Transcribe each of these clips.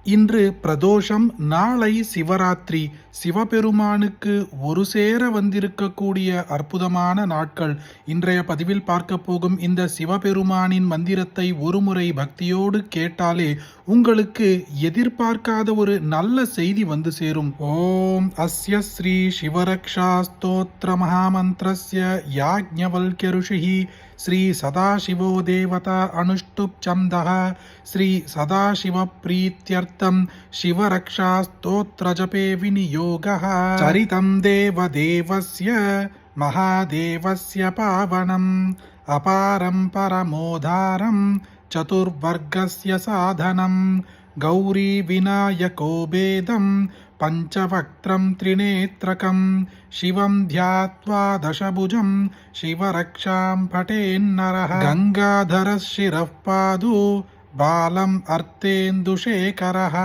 இன்று பிரதோஷம், நாளை சிவராத்திரி. சிவபெருமானுக்கு ஒரு சேர வந்திருக்கக்கூடிய அற்புதமான நாட்கள். இன்றைய பதிவில் பார்க்க போகும் இந்த சிவபெருமானின் மந்திரத்தை ஒருமுறை பக்தியோடு கேட்டாலே உங்களுக்கு எதிர்பார்க்காத ஒரு நல்ல செய்தி வந்து சேரும். ஓம் அஸ்ய ஸ்ரீ சிவரக்ஷா ஸ்தோத்திர மகாமந்திரஸ்ய யாஜ்ஞவல்க்ய ருஷிஹி ஸ்ரீ சதாசிவோ தேவதா அனுஷ்டுப் சந்தः ஸ்ரீ சதாசிவ பிரீத்யர்த்தம் சிவரக்ஷா ஸ்தோத்திர ஜபே விநியோகः சரிதம் தேவதேவஸ்ய மகாதேவஸ்ய பாவனம் அபாரம் பரமோதாரம் சதுர்வர்கஸ்ய சாதனம் கௌரி விநாயகோ பேதம் பஞ்சவக்த்ரம் த்ரிநேத்ரகம் சிவம் த்யாத்வா தசபுஜம் சிவரக்ஷாம் படேன்னரः கங்காதரः சிரः பாது பாலம் அர்த்தேந்துஷேகரः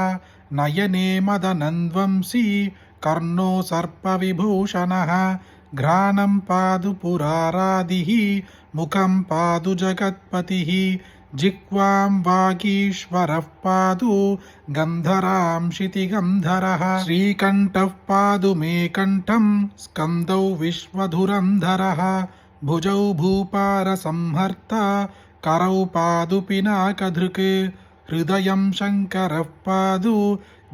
நயனே மதனந்வம்சி கர்ணோ சர்ப்பவிபூஷணः घ्राणं पादु पुरारादिः मुखं पादु जगत्पतिः जिह्वां वागीश्वरः पादु गन्धरां क्षितिगन्धरः श्रीकण्ठः पादु मे कण्ठं स्कन्दौ विश्वधुरन्धरः भुजौ भूपारसंहर्ता करौ पादु पिनाकधृक् हृदयं शङ्करः पादु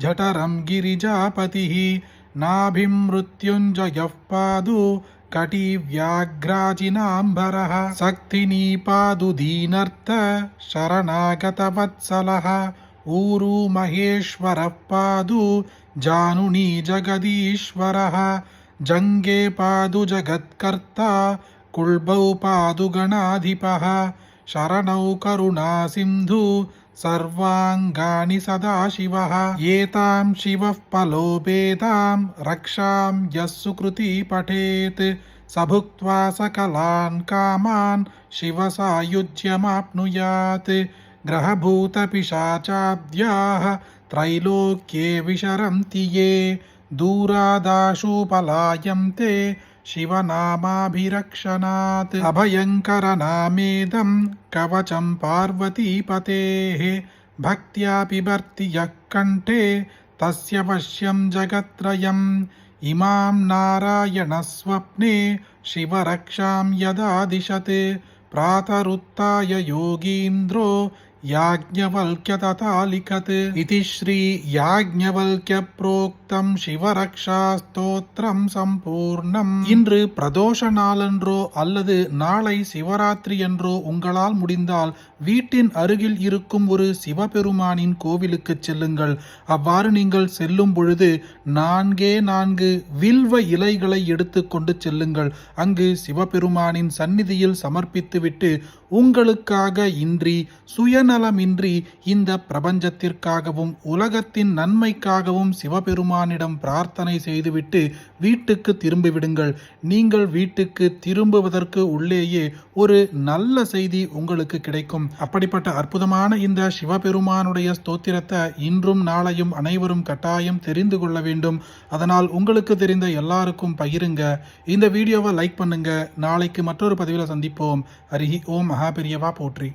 जठरं गिरिजापतिः नाभिं मृत्युञ्जयः पादु कटिव्याघ्राजिनाम्बरः शक्तिनी पादु दीनर्थ शरणागतवत्सलः ऊरु महेश्वरः पादु जानुनी जगदीश्वरः जङ्गे पादु जगत्कर्ता कुल्बौ पादु गणाधिपः शरणौ करुणासिन्धु सर्वाङ्गानि सदाशिवः एतां शिवः फलोपेतां रक्षां यः सुकृती पठेत् स भुक्त्वा सकलान् कामान् शिवसायुज्यमाप्नुयात् ग्रहभूतपिशाचाद्याः त्रैलोक्ये विशरन्ति ये दूरादाशु पलायन्ते शिवनामाभिरक्षणात् अभयङ्करनामेदं कवचं पार्वतीपतेः भक्त्या पिबर्ति यः कण्ठे तस्य वश्यं जगत्त्रयम् इमां नारायणस्वप्ने शिवरक्षां यदा दिशत् प्रातरुत्थाय योगीन्द्रो याज्ञवल्क्य तथा लिखत् इति श्री யாஜ்ஞவல்க்ய புரோக்தம் சிவரக்ஷா ஸ்தோத்திரம் சம்பூர்ணம். இன்று பிரதோஷ நாளன்றோ அல்லது நாளை சிவராத்திரி என்றோ உங்களால் முடிந்தால் வீட்டின் அருகில் இருக்கும் ஒரு சிவபெருமானின் கோவிலுக்கு செல்லுங்கள். அவ்வாறு நீங்கள் செல்லும் பொழுது 4 வில்வ இலைகளை எடுத்து கொண்டு செல்லுங்கள். அங்கு சிவபெருமானின் சந்நிதியில் சமர்ப்பித்துவிட்டு உங்களுக்காக இன்றி சுயநலமின்றி இந்த பிரபஞ்சத்திற்காகவும் உலகத்தின் நன்மைக்காகவும் சிவபெருமானிடம் பிரார்த்தனை செய்துவிட்டு வீட்டுக்கு திரும்பிவிடுங்கள். நீங்கள் வீட்டுக்கு திரும்புவதற்கு உள்ளேயே ஒரு நல்ல செய்தி உங்களுக்கு கிடைக்கும். அப்படிப்பட்ட அற்புதமான இந்த சிவபெருமானுடைய ஸ்தோத்திரத்தை இன்றும் நாளையும் அனைவரும் கட்டாயம் தெரிந்து கொள்ள வேண்டும். அதனால் உங்களுக்கு தெரிந்த எல்லாருக்கும் பகிருங்க. இந்த வீடியோவை லைக் பண்ணுங்க. நாளைக்கு மற்றொரு பதிவில் சந்திப்போம். ஹரி ஓம் மகாபெரியவா போற்றி.